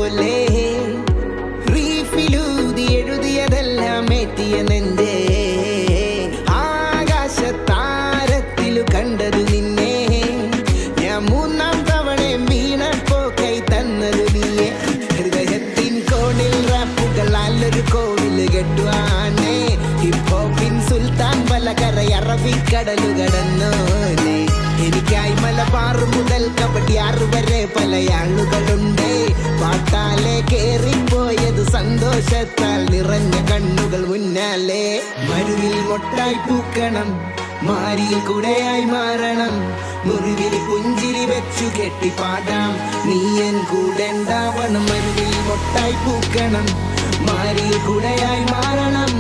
പോലെ റീഫിലൂതി എഴുതിയതെല്ലാം എത്തിയ നെഞ്ചേ ആകാശത്താരത്തിലു കണ്ടതു നിന്നെ ഞാൻ മൂന്നാം തവണ വീണപ്പോ കൈ തന്നതു നീയെ ഹൃദയത്തിൻ കോണിൽ റാപ്പുകളാലൊരു കോവില് കെട്ടുവാനേ ഹിപ്ഹോപ്പിൻ സുൽത്താൻ പലകര അറബിക്കടലു കടന്നോനെ എനിക്കായി മലബാർ മുതൽ കബഡിയാറ് വരെ പല ആളുകളുണ്ട് പാട്ടാലെ കേറിപ്പോയത് സന്തോഷത്താൽ നിറഞ്ഞ കണ്ണുകൾ മുന്നാലെ മരുവിൽ മൊട്ടായി പൂക്കണം മാരിയിൽ കുടയായി മാറണം മുറിവിൽ പുഞ്ചിരി വെച്ചു കെട്ടി പാടാം നീയൻ കൂടെ ഉണ്ടാവണം മരുവിൽ മൊട്ടായി പൂക്കണം മാരിയിൽ കുടയായി മാറണം